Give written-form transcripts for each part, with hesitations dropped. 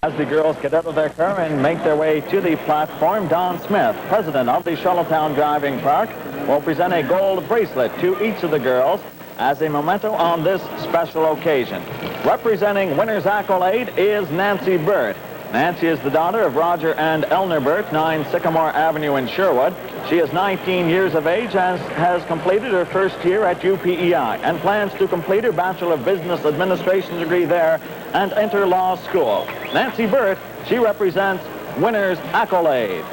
As the girls get out of their car and make their way to the platform, Don Smith, president of the Charlottetown Driving Park, will present a gold bracelet to each of the girls as a memento on this special occasion. Representing Winners Accolade is Nancy Burt. Nancy is the daughter of Roger and Eleanor Burt, 9 Sycamore Avenue in Sherwood. She is 19 years of age and has completed her first year at UPEI and plans to complete her Bachelor of Business Administration degree there and enter law school. Nancy Burt, she represents Winners Accolade.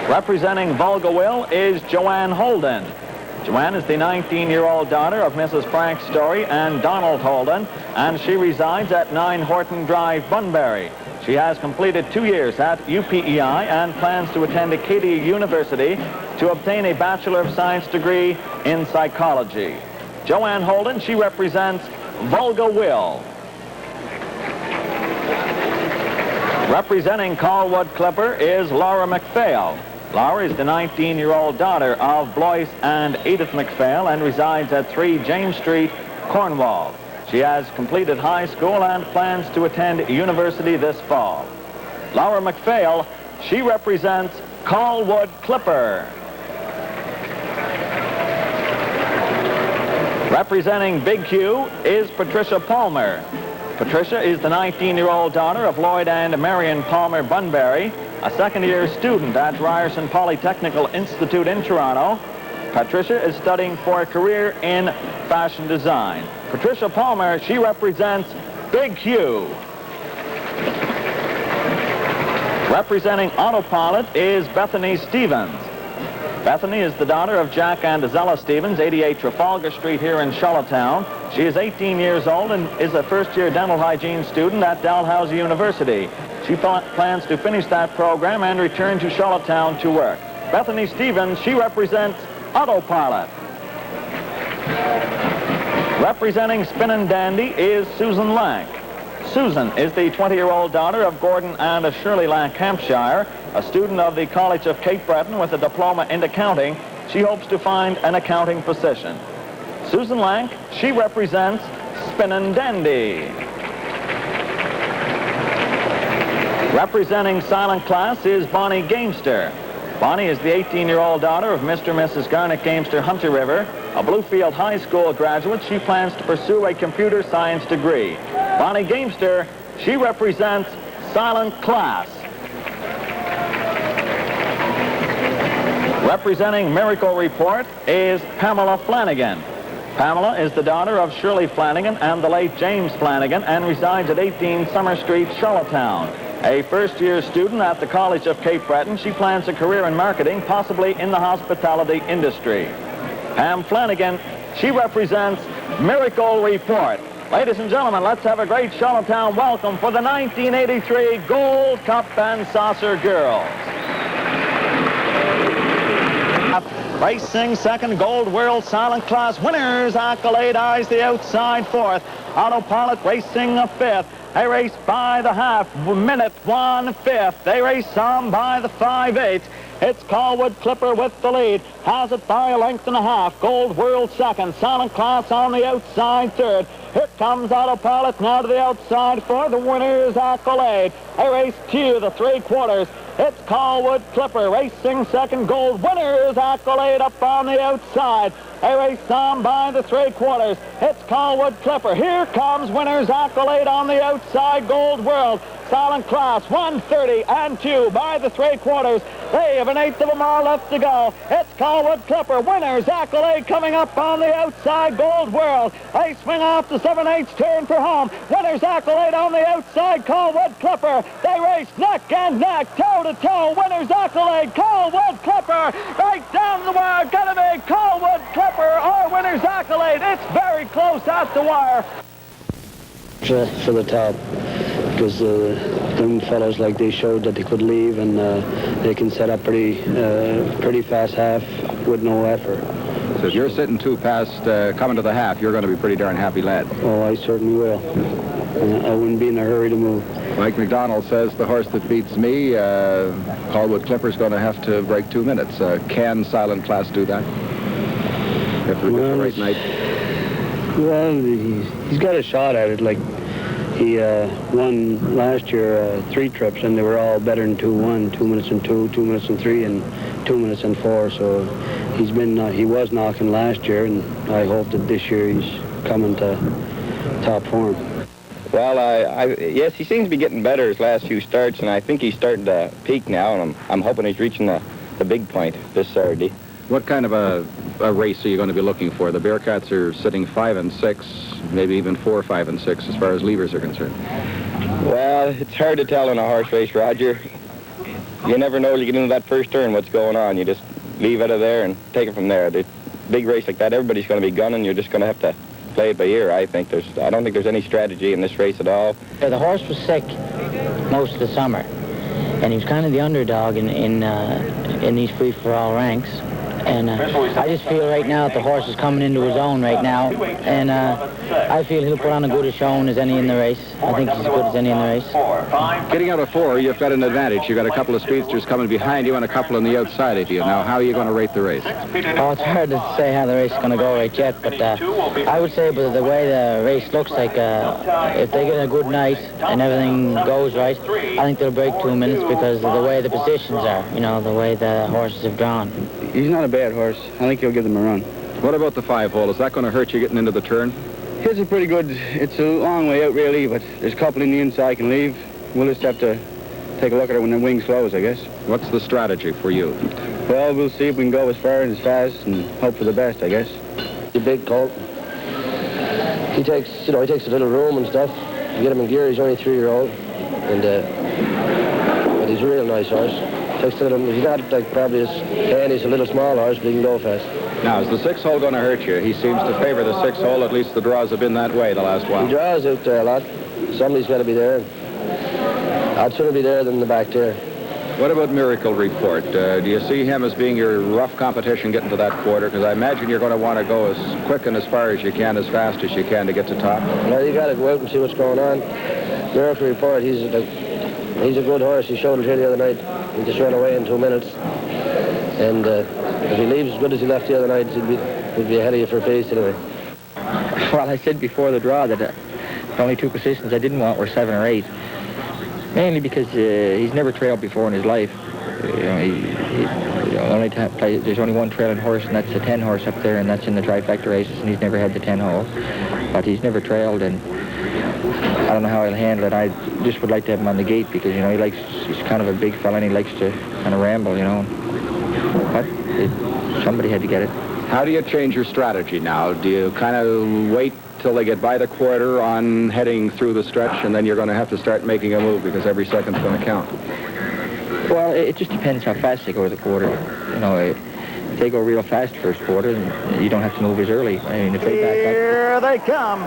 Representing Volga Will is Joanne Holden. Joanne is the 19-year-old daughter of Mrs. Frank Story and Donald Holden, and she resides at 9 Horton Drive, Bunbury. She has completed 2 years at UPEI and plans to attend Acadia University to obtain a Bachelor of Science degree in psychology. Joanne Holden, she represents Volga Will. Representing Callwood Clipper is Laura McPhail. Laura is the 19-year-old daughter of Blois and Edith McPhail and resides at 3 James Street, Cornwall. She has completed high school and plans to attend university this fall. Laura McPhail, she represents Callwood Clipper. Representing Big Q is Patricia Palmer. Patricia is the 19-year-old daughter of Lloyd and Marion Palmer Bunbury, a second-year student at Ryerson Polytechnical Institute in Toronto. Patricia is studying for a career in fashion design. Patricia Palmer, she represents Big Q. Representing Autopilot is Bethany Stevens. Bethany is the daughter of Jack and Azella Stevens, 88 Trafalgar Street here in Charlottetown. She is 18 years old and is a first-year dental hygiene student at Dalhousie University. She plans to finish that program and return to Charlottetown to work. Bethany Stevens, she represents Autopilot. Representing Spinnin' Dandy is Susan Lank. Susan is the 20-year-old daughter of Gordon and Shirley Lank, Hampshire, a student of the College of Cape Breton with a diploma in accounting. She hopes to find an accounting position. Susan Lank, she represents Spinnin' Dandy. Representing Silent Class is Bonnie Gamester. Bonnie is the 18-year-old daughter of Mr. and Mrs. Garnet Gamester Hunter River, a Bluefield High School graduate. She plans to pursue a computer science degree. Bonnie Gamester, she represents Silent Class. Representing Miracle Report is Pamela Flanagan. Pamela is the daughter of Shirley Flanagan and the late James Flanagan and resides at 18 Summer Street, Charlottetown. A first-year student at the College of Cape Breton, she plans a career in marketing, possibly in the hospitality industry. Pam Flanagan, she represents Miracle Report. Ladies and gentlemen, let's have a great Charlottetown welcome for the 1983 Gold Cup and Saucer Girls. Racing second, Gold World Silent Class Winners Accolade eyes the outside fourth. Autopilot racing a fifth. They race by the half, minute 1/5. They race on by the 5/8. It's Callwood Clipper with the lead. Has it by a length and a half. Gold World second. Silent Class on the outside third. Here comes Autopilot now to the outside for the Winners Accolade. They race to the 3/4. It's Callwood Clipper racing second. Gold Winners Accolade up on the outside. They race on by the 3/4. It's Callwood Clipper. Here comes Winners Accolade on the outside. Gold World. Silent Class 1:30 and 2 by the 3/4. They have an eighth of a mile left to go. It's Callwood Clipper. Winners Accolade coming up on the outside. Gold World. They swing off the 7/8 turn for home. Winners Accolade on the outside. Callwood Clipper. They race neck and neck, toe to toe. Winners Accolade. Callwood Clipper. Right down the wire. Gonna be Callwood Clipper or Winners Accolade. It's very close at the wire. For the top, because them fellows, like, they showed that they could leave and they can set up pretty fast half with no effort. So if you're sitting 2 past coming to the half, you're going to be pretty darn happy lad. Oh, I certainly will. I wouldn't be in a hurry to move. Like Macdonald says, the horse that beats me, Callwood Clipper's going to have to break 2 minutes. Can Silent Class do that? If we get the right night. Well, he's got a shot at it. Like, He won last year 3 trips, and they were all better than 2-1, 2 minutes and 2, 2 minutes and 3, and 2 minutes and 4. So he was knocking last year, and I hope that this year he's coming to top form. Well, yes, he seems to be getting better his last few starts, and I think he's starting to peak now, and I'm hoping he's reaching the big point this Saturday. What kind of a race are you going to be looking for? The Bearcats are sitting 5 and 6, maybe even 4, 5 and 6 as far as levers are concerned. Well, it's hard to tell in a horse race, Roger. You never know till you get into that first turn what's going on. You just leave out of there and take it from there. The big race like that, everybody's going to be gunning. You're just going to have to play it by ear, I think. I don't think there's any strategy in this race at all. Yeah, the horse was sick most of the summer, and he was kind of the underdog in these free-for-all ranks. And I just feel right now that the horse is coming into his own right now, and I feel he'll put on as good a showing as any in the race. I think he's as good as any in the race. Getting out of 4, you've got an advantage. You've got a couple of speedsters coming behind you and a couple on the outside of you. Now, how are you going to rate the race? Oh, it's hard to say how the race is going to go right yet, but I would say by the way the race looks like, if they get a good night and everything goes right, I think they'll break 2 minutes because of the way the positions are, you know, the way the horses have drawn. He's not a bad horse. I think he'll give them a run. What about the 5-hole? Is that going to hurt you getting into the turn? His is pretty good. It's a long way out, really, but there's a couple in the inside can leave. We'll just have to take a look at it when the wings close, I guess. What's the strategy for you? Well, we'll see if we can go as far and as fast and hope for the best, I guess. The big colt. He takes a little room and stuff. You get him in gear, he's only 3-year-old. And, but he's a real nice horse. He's not like probably as handy as a little small horse, but he can go fast. Now, is the 6-hole going to hurt you? He seems to favor the 6-hole. At least the draws have been that way the last while. He draws out there a lot. Somebody's got to be there. I'd sooner be there than the back there. What about Miracle Report? Do you see him as being your rough competition getting to that quarter? Because I imagine you're going to want to go as quick and as far as you can, as fast as you can to get to top. Well, you got to go out and see what's going on. Miracle Report, he's a good horse. He showed it here the other night. He just ran away in 2 minutes. And if he leaves as good as he left the other night, he'd be ahead of you for a pace anyway. Well, I said before the draw that the only 2 positions I didn't want were 7 or 8. Mainly because he's never trailed before in his life. There's only one trailing horse, and that's a 10 horse up there, and that's in the trifecta races, and he's never had the 10 hole. But he's never trailed, and I don't know how he'll handle it. I just would like to have him on the gate because, you know, he's kind of a big fella and he likes to kind of ramble, you know. But somebody had to get it. How do you change your strategy now? Do you kind of wait till they get by the quarter on heading through the stretch, and then you're going to have to start making a move because every second's going to count? Well, it just depends how fast they go the quarter. You know, if they go real fast first quarter, then you don't have to move as early. I mean, if they back up... Here they come.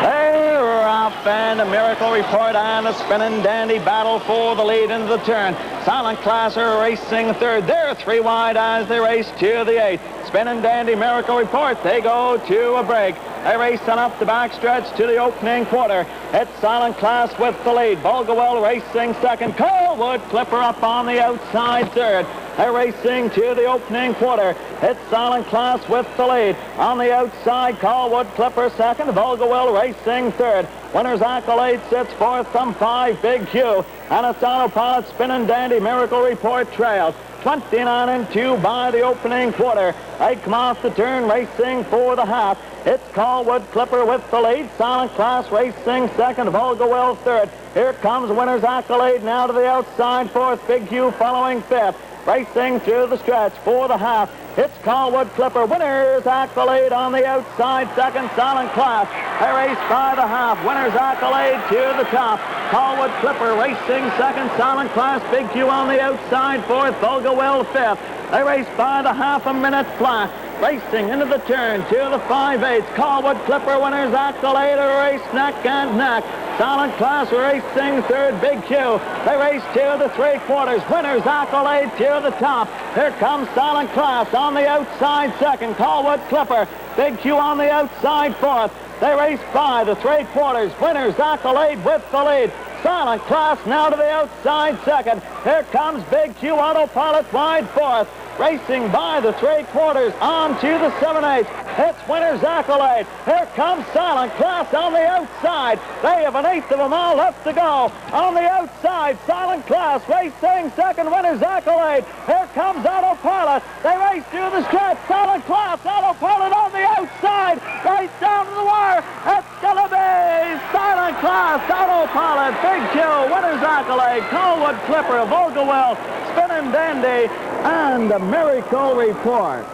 They're off, and a Miracle Report and a Spinning Dandy battle for the lead into the turn. Silent Class are racing third. They're 3 wide as they race to the 8th. Spinning Dandy, Miracle Report, they go to a break. They race on up the backstretch to the opening quarter. It's Silent Class with the lead. Bulgawell racing second. Callwood Clipper up on the outside third. They're racing to the opening quarter. It's Silent Class with the lead. On the outside, Callwood Clipper second. Bulgawell racing third. Winners Acolade sits fourth from 5, Big Hugh. And it's Autopilot, Spinning Dandy, Miracle Report trails. 29 and 2 by the opening quarter. They come off the turn racing for the half. It's Callwood Clipper with the lead. Silent Class racing second. Bulgawell third. Here comes Winners Accolade now to the outside fourth. Big Hugh following fifth. Racing through the stretch for the half. It's Callwood Clipper. Winners Accolade on the outside second. Silent Class. They race by the half. Winners Accolade to the top. Callwood Clipper racing second. Silent Class. Big Hugh on the outside fourth. Bulgawell fifth. They race by the half a minute flat. Racing into the turn to the 5/8. Callwood Clipper. Winners Accolade race neck and neck. Silent Class racing third. Big Hugh. They race to the 3/4. Winners Accolade to the top. Here comes Silent Class on the outside second. Callwood Clipper. Big Hugh on the outside fourth. They race by the 3/4. Winners Accolade with the lead. Silent Class now to the outside second. Here comes Big Hugh Autopilot wide fourth. Racing by the 3/4 on to the 7/8. It's winner's Acolade. Here comes Silent Class on the outside. They have an eighth of a mile left to go. On the outside, Silent Class racing second, winner's Acolade. Here comes Autopilot. They race through the stretch. Silent Class, Autopilot on the outside. Right down to the wire. It's going to be Silent Class, Autopilot, Big Joe, winner's Acolade, Callwood Clipper, Volgawell, Spinning Dandy, and the Miracle Report.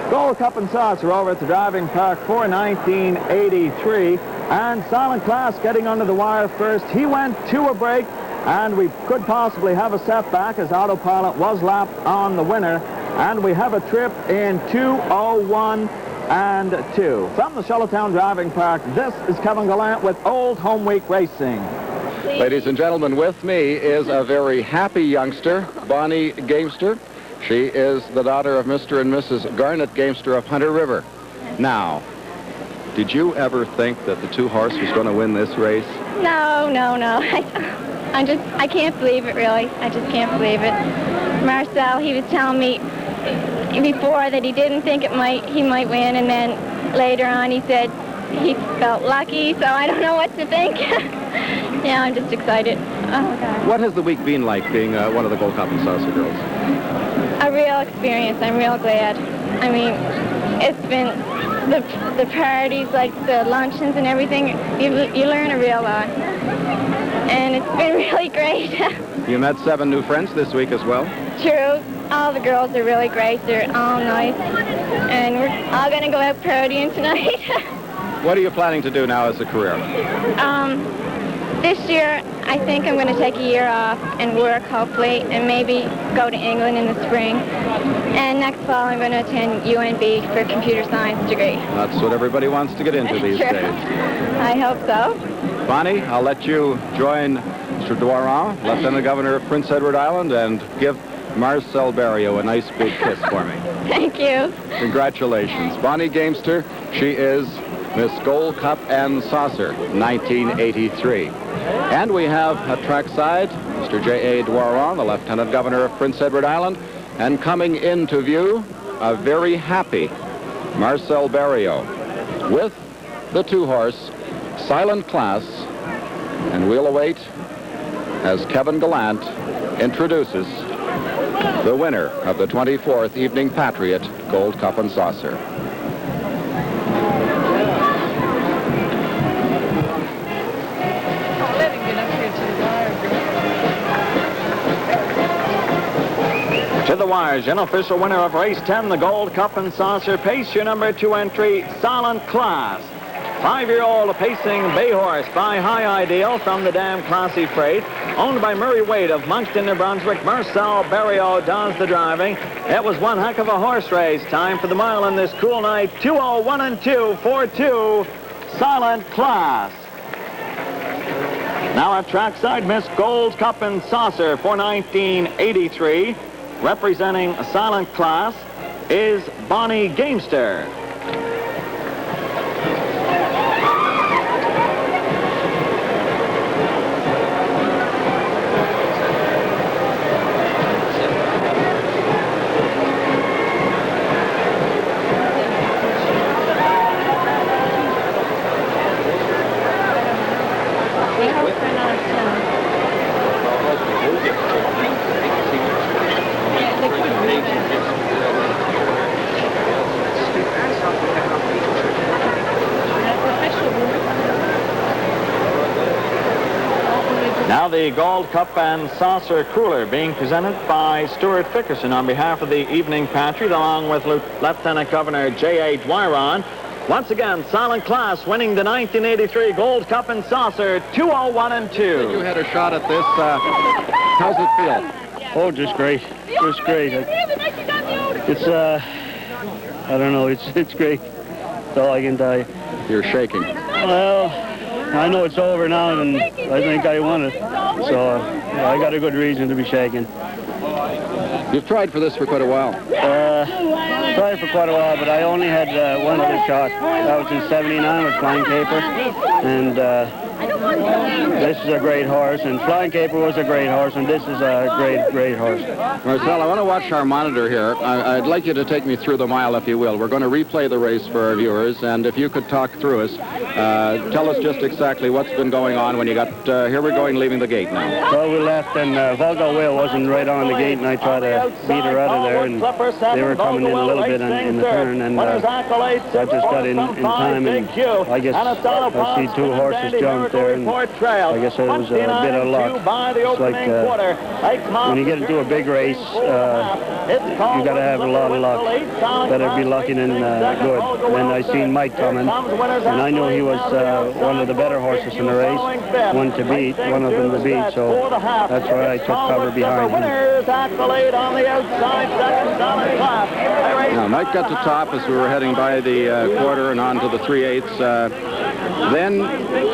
Gold Cup and Saucer over at the driving park for 1983. And Silent Class getting under the wire first. He went to a break, and we could possibly have a setback as Autopilot was lapped on the winner. And we have a trip in 2:01 and 2. From the Charlottetown Driving Park, this is Kevin Gallant with Old Home Week Racing. Ladies and gentlemen, with me is a very happy youngster, Bonnie Gamester. She is the daughter of Mr. and Mrs. Garnet Gamester of Hunter River. Now, did you ever think that the two-horse was going to win this race? No. I can't believe it, really. I just can't believe it. Marcel, he was telling me before that he didn't think he might win, and then later on he said he felt lucky, so I don't know what to think. Yeah, I'm just excited. Oh, God. What has the week been like being one of the Gold Cup and Saucer girls? A real experience. I'm real glad. I mean, it's been the parties, like the luncheons and everything. You learn a real lot, and it's been really great. You met 7 new friends this week as well? True. All the girls are really great. They're all nice, and we're all going to go out parodying tonight. What are you planning to do now as a career? This year, I think I'm going to take a year off and work, hopefully, and maybe go to England in the spring. And next fall, I'm going to attend UNB for a computer science degree. That's what everybody wants to get into these Sure. days. I hope so. Bonnie, I'll let you join Mr. Doiron, Lieutenant Governor of Prince Edward Island, and give Marcel Barrieau a nice big kiss for me. Thank you. Congratulations. Bonnie Gamester, she is Miss Gold Cup and Saucer, 1983. And we have at trackside Mr. J.A. Doiron, the Lieutenant Governor of Prince Edward Island, and coming into view, a very happy Marcel Barrieau with the two-horse Silent Class. And we'll await as Kevin Gallant introduces the winner of the 24th Evening Patriot Gold Cup and Saucer. To the wires, unofficial winner of race 10, the Gold Cup and Saucer, pace your number 2 entry, Silent Class. 5-year-old pacing bay horse by High Ideal from the Damn Classy Freight, owned by Murray Wade of Moncton, New Brunswick. Marcel Barrieau does the driving. It was one heck of a horse race. Time for the mile on this cool night, 2:01 and 2, 4-2, Silent Class. Now at trackside, Miss Gold Cup and Saucer for 1983. Representing a Silent Class is Bonnie Gamester. Now the Gold Cup and Saucer Cooler being presented by Stuart Fickerson on behalf of the Evening Patriot, along with Lieutenant Governor J.A. Doiron. Once again, Silent Class winning the 1983 Gold Cup and Saucer, 2:01 and 2. You had a shot at this. How's it feel? Oh, just great. Just great. It's, I don't know, it's great. That's all I can tell you. You're shaking. Well, I know it's over now, and I think I won it. So I got a good reason to be shaking. You've tried for this for quite a while. Tried for quite a while, but I only had one other shot. That was in '79 with Flying Caper, and this is a great horse, and Flying Caper was a great horse, and this is a great horse. Marcel, I want to watch our monitor here. I'd like you to take me through the mile, if you will. We're going to replay the race for our viewers, and if you could talk through us, tell us just exactly what's been going on when you got, here we're going, leaving the gate now. Well, we left, and Volga Whale wasn't right on the gate, and I tried to beat her out of there, and they were coming in a little bit in the turn, and I just got in time, and I guess I see two horses jump there, and I guess it was a bit of luck. It's like when you get into a big race, you got to have a lot of luck. Better be lucky than good. And I seen Mike coming, and I knew he was one of the better horses in the race, one to beat, one of them to beat. So that's why I took cover behind him. Now, Mike got to top as we were heading by the quarter and on to the 3/8. Then,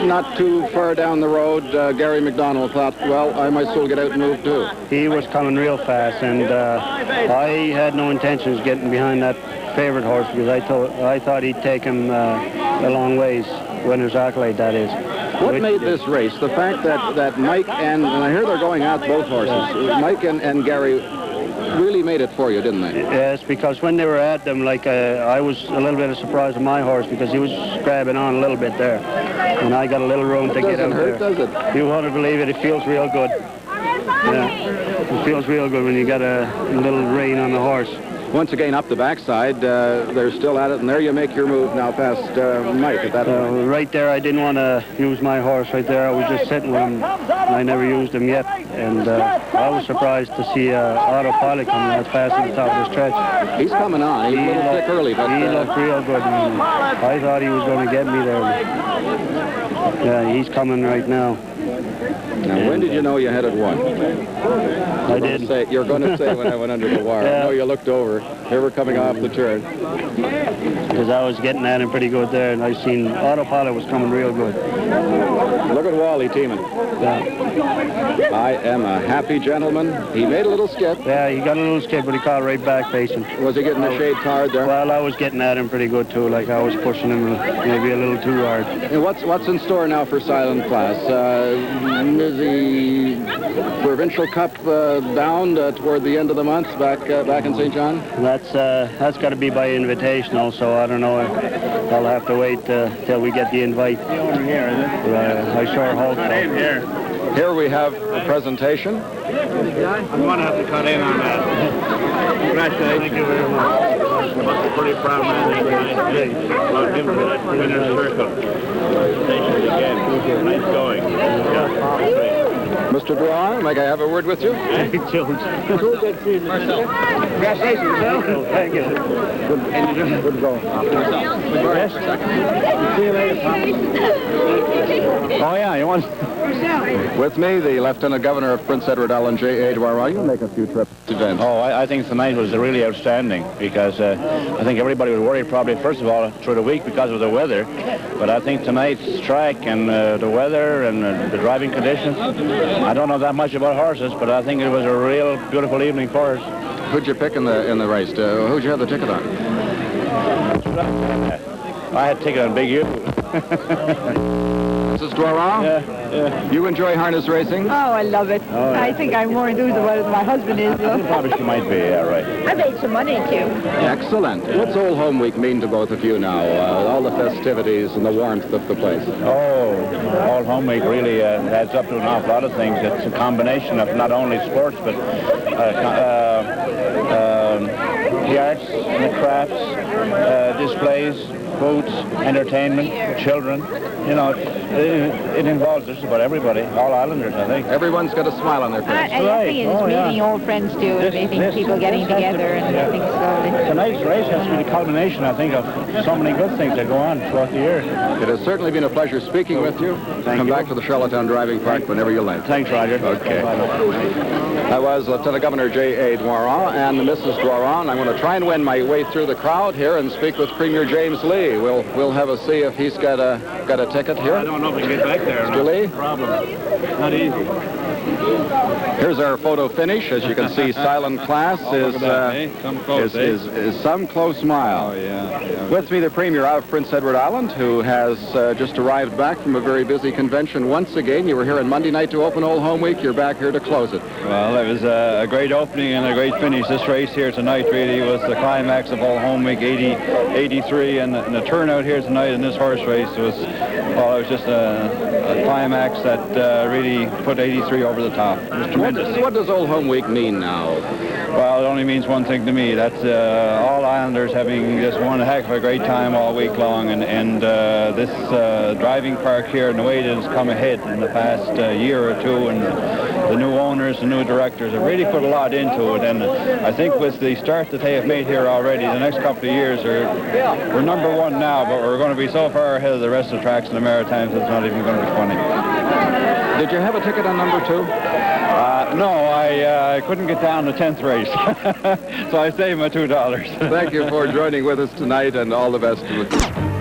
not too far down the road, Gary Macdonald thought, well, I might as well get out and move too. He was coming real fast, and I had no intentions of getting behind that favorite horse because I thought he'd take him a long ways. Winner's Acolade, that is. What made this race? The fact that Mike and I hear they're going out both horses. Mike and Gary really made it for you, didn't they? Yes, because when they were at them, like I was a little bit of surprise with my horse because he was grabbing on a little bit there, and I got a little room to get out there. Does it? You want to believe it? It feels real good. Yeah, it feels real good when you got a little rein on the horse. Once again, up the backside, they're still at it, and there you make your move now past Mike at that point. Right there, I didn't want to use my horse right there. I was just sitting with him. I never used him yet, and I was surprised to see Autopilot coming that fast at the top of the stretch. He's coming on. He's a little thick early, but he looked real good. I thought he was going to get me there. Yeah, he's coming right now. Now, when did you know you had it won? I didn't. You're going to say when I went under the wire. Yeah. I know you looked over. Here we're coming off the turn. Because I was getting at him pretty good there, and I seen Autopilot was coming real good. Look at Wally teaming. Yeah. I am a happy gentleman. He made a little skip. Yeah, he got a little skip, but he caught right back facing. Was he getting the shades hard there? Well, I was getting at him pretty good, too. Like, I was pushing him maybe a little too hard. And what's in store now for Silent Class? Is the Provincial Cup bound toward the end of the month back in St. John? That's got to be by invitational, so I don't know. I'll have to wait till we get the invite. I sure hope so. Here we have a presentation. I'm going to have to cut in on that. Congratulations. Thank you very much. You must be pretty proud man. About him to that winner's circle. Congratulations again. Nice going. Yeah. Mr. Drouin, may I have a word with you? Thank you. Marcel. Congratulations, Marcel. Thank you. Good go. Marcel. See you later. Oh, yeah, you want... With me, the Lieutenant Governor of Prince Edward Island, J.A. Dwyer. You make a few trips to events. Oh, I think tonight was really outstanding because I think everybody was worried probably, first of all, through the week because of the weather. But I think tonight's track and the weather and the driving conditions, I don't know that much about horses, but I think it was a real beautiful evening for us. Who'd you pick in the race? Who'd you have the ticket on? I had ticket on Big U. Mrs. Dwyer? Yeah. You enjoy harness racing? Oh, I love it. Oh, yeah. I think I'm more enthused about it than my husband is. Probably she might be, yeah, right. I made some money, too. Excellent. What's Old Home Week mean to both of you now? All the festivities and the warmth of the place. Oh, Old Home Week really adds up to an awful lot of things. It's a combination of not only sports, but the arts and the crafts, displays, foods, entertainment, children. You know, it involves just about everybody, all islanders, I think. Everyone's got a smile on their face. I think it's meeting old friends, too, and I think people getting together, and I think so. Tonight's race has to be the culmination, I think, of so many good things that go on throughout the year. It has certainly been a pleasure speaking with you. Come back to the Charlottetown Driving Park whenever you like. Thanks, Roger. Okay. I was Lieutenant Governor J.A. Dwyer and Mrs. Dwyer. I'm going to try and win my way through the crowd here and speak with Premier James Lee. We'll have a see if he's got a ticket here. know if we can get back there. Mr. Lee? Problem. Not easy. Here's our photo finish. As you can see, Silent Class is some close mile. Oh, yeah. With me, the Premier of Prince Edward Island, who has just arrived back from a very busy convention once again. You were here on Monday night to open Old Home Week. You're back here to close it. Well, it was a great opening and a great finish. This race here tonight really was the climax of Old Home Week 83, and the turnout here tonight in this horse race was, well, it was just a climax that really put 83 over the top. It was tremendous. What does Old Home Week mean now? Well, it only means one thing to me. That's all Islanders having just one heck of a great time all week long, and this driving park here and the way it has come ahead in the past year or two, and the new owners and new directors have really put a lot into it, and I think with the start that they have made here already, the next couple of years we're number one now, but we're going to be so far ahead of the rest of the tracks in the Maritimes it's not even going to be funny. Did you have a ticket on number 2? No, I couldn't get down the 10th race, so I saved my $2. Thank you for joining with us tonight, and all the best to you.